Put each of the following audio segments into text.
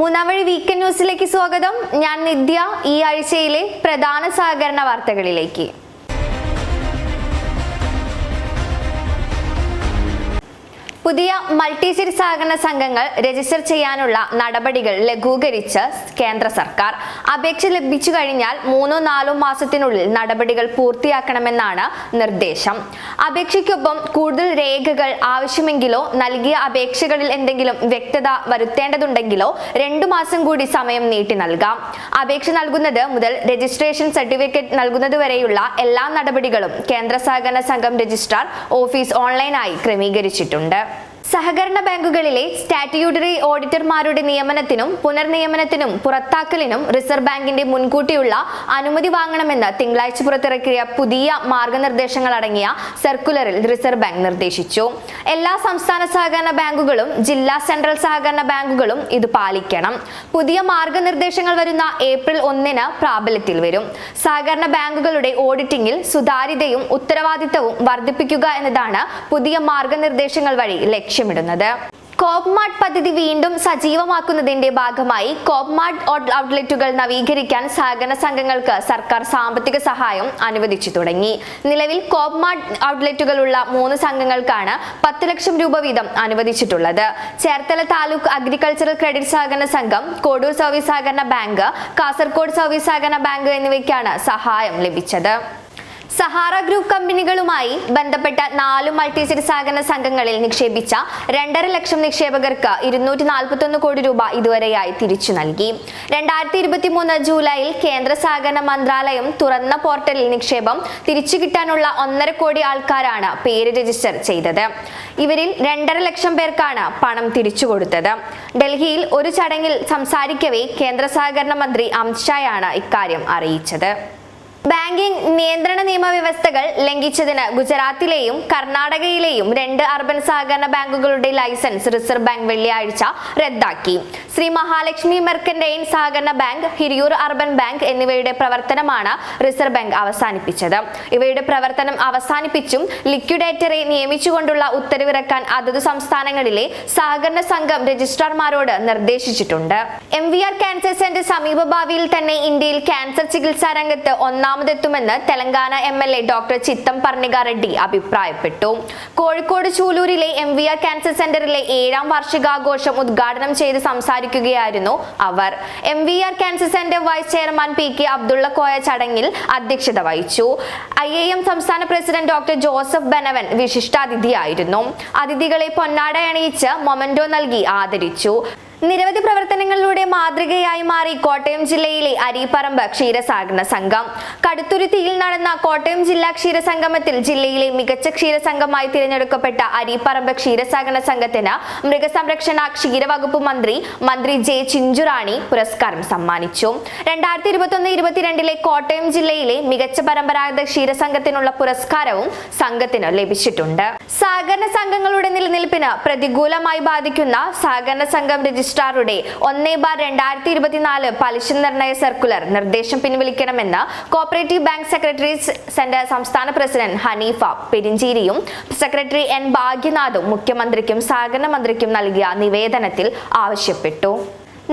മൂന്നാം വഴി വീക്കെൻഡ് ന്യൂസിലേക്ക് സ്വാഗതം. ഞാൻ നിത്യ. ഈ ആഴ്ചയിലെ പ്രധാന സഹകരണ വാർത്തകളിലേക്ക്. പുതിയ മൾട്ടി സിറ്റി സഹകരണ സംഘങ്ങൾ രജിസ്റ്റർ ചെയ്യാനുള്ള നടപടികൾ ലഘൂകരിച്ച് കേന്ദ്ര സർക്കാർ. അപേക്ഷ ലഭിച്ചു കഴിഞ്ഞാൽ 3-4 മാസത്തിനുള്ളിൽ നടപടികൾ പൂർത്തിയാക്കണമെന്നാണ് നിർദ്ദേശം. അപേക്ഷയ്ക്കൊപ്പം കൂടുതൽ രേഖകൾ ആവശ്യമെങ്കിലോ നൽകിയ അപേക്ഷകളിൽ എന്തെങ്കിലും വ്യക്തത വരുത്തേണ്ടതുണ്ടെങ്കിലോ 2 മാസം കൂടി സമയം നീട്ടി നൽകാം. അപേക്ഷ നൽകുന്നത് മുതൽ രജിസ്ട്രേഷൻ സർട്ടിഫിക്കറ്റ് നൽകുന്നതുവരെയുള്ള എല്ലാ നടപടികളും കേന്ദ്ര സഹകരണ സംഘം രജിസ്ട്രാർ ഓഫീസ് ഓൺലൈനായി ക്രമീകരിച്ചിട്ടുണ്ട്. സഹകരണ ബാങ്കുകളിലെ സ്റ്റാറ്റ്യൂട്ടറി ഓഡിറ്റർമാരുടെ നിയമനത്തിനും പുനർനിയമനത്തിനും പുറത്താക്കലിനും റിസർവ് ബാങ്കിന്റെ മുൻകൂട്ടിയുള്ള അനുമതി വാങ്ങണമെന്ന് തിങ്കളാഴ്ച പുറത്തിറക്കിയ പുതിയ മാർഗനിർദ്ദേശങ്ങൾ അടങ്ങിയ സർക്കുലറിൽ റിസർവ് ബാങ്ക് നിർദ്ദേശിച്ചു. എല്ലാ സംസ്ഥാന സഹകരണ ബാങ്കുകളും ജില്ലാ സെൻട്രൽ സഹകരണ ബാങ്കുകളും ഇത് പാലിക്കണം. പുതിയ മാർഗനിർദ്ദേശങ്ങൾ വരുന്ന ഏപ്രിൽ 1 പ്രാബല്യത്തിൽ വരും. സഹകരണ ബാങ്കുകളുടെ ഓഡിറ്റിംഗിൽ സുതാര്യതയും ഉത്തരവാദിത്തവും വർദ്ധിപ്പിക്കുക എന്നതാണ് പുതിയ മാർഗനിർദ്ദേശങ്ങൾ വഴി ലക്ഷ്യമിടുന്നത്. കോപ്മാർട്ട് പദ്ധതി വീണ്ടും സജീവമാക്കുന്നതിന്റെ ഭാഗമായി കോപ്മാർട്ട് ഔട്ട്ലെറ്റുകൾ നവീകരിക്കാൻ സഹകരണ സംഘങ്ങൾക്ക് സർക്കാർ സാമ്പത്തിക സഹായം അനുവദിച്ചു തുടങ്ങി. നിലവിൽ കോപ്മാർട്ട് ഔട്ട്ലെറ്റുകളുള്ള 3 സംഘങ്ങൾക്കാണ് 10 ലക്ഷം രൂപ വീതം അനുവദിച്ചിട്ടുള്ളത്. ചേർത്തല താലൂക്ക് അഗ്രികൾച്ചറൽ ക്രെഡിറ്റ് സഹകരണ സംഘം, കോഡൂർ സർവീസ് സഹകരണ ബാങ്ക്, കാസർഗോഡ് സർവീസ് സഹകരണ ബാങ്ക് എന്നിവയ്ക്കാണ് സഹായം ലഭിച്ചത്. സഹാറ ഗ്രൂപ്പ് കമ്പനികളുമായി ബന്ധപ്പെട്ട 4 മൾട്ടി സിറ്റി സഹകരണ സംഘങ്ങളിൽ നിക്ഷേപിച്ച 2.5 ലക്ഷം നിക്ഷേപകർക്ക് 241 കോടി രൂപ ഇതുവരെയായി തിരിച്ചു നൽകി. 2023 ജൂലൈയിൽ കേന്ദ്ര സഹകരണ മന്ത്രാലയം തുറന്ന പോർട്ടലിൽ നിക്ഷേപം തിരിച്ചു കിട്ടാനുള്ള 1.5 കോടി ആൾക്കാരാണ് പേര് രജിസ്റ്റർ ചെയ്തത്. ഇവരിൽ 2.5 ലക്ഷം പേർക്കാണ് പണം തിരിച്ചു കൊടുത്തത്. ഡൽഹിയിൽ ഒരു ചടങ്ങിൽ സംസാരിക്കവേ കേന്ദ്ര സഹകരണ മന്ത്രി അമിത് ഷായാണ് ഇക്കാര്യം അറിയിച്ചത്. ബാങ്കിംഗ് നിയന്ത്രണ നിയമവ്യവസ്ഥകൾ ലംഘിച്ചതിന് ഗുജറാത്തിലെയും കർണാടകയിലെയും 2 അർബൻ സഹകരണ ബാങ്കുകളുടെ ലൈസൻസ് റിസർവ് ബാങ്ക് വെള്ളിയാഴ്ച റദ്ദാക്കി. ശ്രീ മഹാലക്ഷ്മി മെർക്കന്റൈൻ സഹകരണ ബാങ്ക്, ഹിരിയൂർ അർബൻ ബാങ്ക് എന്നിവയുടെ പ്രവർത്തനമാണ് റിസർവ് ബാങ്ക് അവസാനിപ്പിച്ചത്. ഇവയുടെ പ്രവർത്തനം അവസാനിപ്പിച്ചും ലിക്വിഡേറ്ററെ നിയമിച്ചുകൊണ്ടുള്ള ഉത്തരവിറക്കാൻ അതത് സംസ്ഥാനങ്ങളിലെ സഹകരണ സംഘം രജിസ്ട്രാർമാരോട് നിർദ്ദേശിച്ചിട്ടുണ്ട്. MVR ക്യാൻസർ സെന്റർ സമീപഭാവിയിൽ തന്നെ ഇന്ത്യയിൽ ക്യാൻസർ ചികിത്സാ രംഗത്ത് ഒന്നാമതെത്തുമെന്ന് തെലങ്കാന MLA ഡോക്ടർ ചിത്തം പർണിക റെഡ്ഡി അഭിപ്രായപ്പെട്ടു. കോഴിക്കോട് ചൂലൂരിലെ MVR ക്യാൻസർ സെന്ററിലെ 7ാം വാർഷികാഘോഷം ഉദ്ഘാടനം ചെയ്ത് സംസാരിക്കുകയായിരുന്നു അവർ. MVR cancer centre vice chairman PK Abdulla Koya ചടങ്ങിൽ അധ്യക്ഷത വഹിച്ചു. IAM സംസ്ഥാന പ്രസിഡന്റ് ഡോക്ടർ ജോസഫ് ബെനവൻ വിശിഷ്ടാതിഥിയായിരുന്നു. അതിഥികളെ പൊന്നാട അണിയിച്ച് മൊമെന്റോ നൽകി ആദരിച്ചു. നിരവധി പ്രവർത്തനങ്ങളിലൂടെ മാതൃകയായി മാറി കോട്ടയം ജില്ലയിലെ അരീപ്പറമ്പ് ക്ഷീരസഹകരണ സംഘം. കടുത്തുരുത്തിയിൽ നടന്ന കോട്ടയം ജില്ലാ ക്ഷീരസംഗമത്തിൽ ജില്ലയിലെ മികച്ച ക്ഷീരസംഘമായി തിരഞ്ഞെടുക്കപ്പെട്ട അരീപ്പറമ്പ് ക്ഷീരസഹകരണ സംഘത്തിന് മൃഗസംരക്ഷണ ക്ഷീരവകുപ്പ് മന്ത്രി ജെ ചിഞ്ചുറാണി പുരസ്കാരം സമ്മാനിച്ചു. 2021-22 കോട്ടയം ജില്ലയിലെ മികച്ച പരമ്പരാഗത ക്ഷീരസംഘത്തിനുള്ള പുരസ്കാരവും സംഘത്തിന് ലഭിച്ചിട്ടുണ്ട്. സഹകരണ സംഘങ്ങളുടെ നിലനിൽപ്പിന് പ്രതികൂലമായി ബാധിക്കുന്ന സഹകരണ സംഘം രജിസ്ട്രാറുടെ 1/2024 പലിശ നിർണയ സർക്കുലർ നിർദ്ദേശം പിൻവലിക്കണമെന്ന് കോഓപ്പറേറ്റീവ് ബാങ്ക് സെക്രട്ടറീസ് സെന്റർ സംസ്ഥാന പ്രസിഡന്റ് ഹനീഫ പെരിഞ്ചേരിയും സെക്രട്ടറി N ഭാഗ്യനാഥും മുഖ്യമന്ത്രിക്കും സഹകരണ മന്ത്രിക്കും നൽകിയ നിവേദനത്തിൽ ആവശ്യപ്പെട്ടു.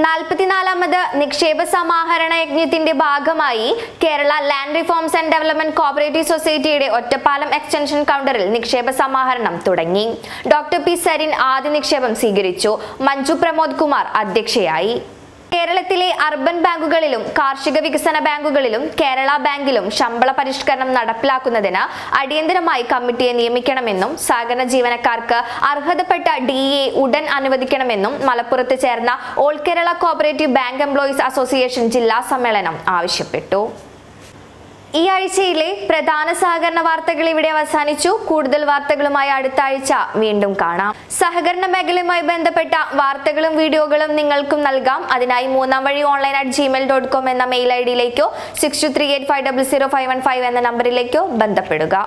44ാമത് നിക്ഷേപ സമാഹരണ യജ്ഞത്തിന്റെ ഭാഗമായി Kerala land reforms and development cooperative സൊസൈറ്റിയുടെ ഒറ്റപ്പാലം എക്സ്റ്റൻഷൻ കൗണ്ടറിൽ നിക്ഷേപ സമാഹരണം തുടങ്ങി. ഡോക്ടർ P സരിൻ ആദ്യ നിക്ഷേപം സ്വീകരിച്ചു. മഞ്ജു പ്രമോദ് കുമാർ അധ്യക്ഷയായി. കേരളത്തിലെ അർബൻ ബാങ്കുകളിലും കാർഷിക വികസന ബാങ്കുകളിലും കേരള ബാങ്കിലും ശമ്പള പരിഷ്കരണം നടപ്പിലാക്കുന്നതിന് അടിയന്തരമായി കമ്മിറ്റിയെ നിയമിക്കണമെന്നും സഹകരണ ജീവനക്കാർക്ക് അർഹതപ്പെട്ട DA ഉടൻ അനുവദിക്കണമെന്നും മലപ്പുറത്ത് ചേർന്ന all Kerala cooperative bank employees association ജില്ലാ സമ്മേളനം ആവശ്യപ്പെട്ടു. ഈ ആഴ്ചയിലെ പ്രധാന സഹകരണ വാർത്തകൾ ഇവിടെ അവസാനിച്ചു. കൂടുതൽ വാർത്തകളുമായി അടുത്ത ആഴ്ച വീണ്ടും കാണാം. സഹകരണ മേഖലയുമായി ബന്ധപ്പെട്ട വാർത്തകളും വീഡിയോകളും നിങ്ങൾക്കും നൽകാം. അതിനായി മൂന്നാം വഴി online@gmail.com എന്ന മെയിൽ ID യിലേക്കോ 6238500515 എന്ന നമ്പറിലേക്കോ ബന്ധപ്പെടുക.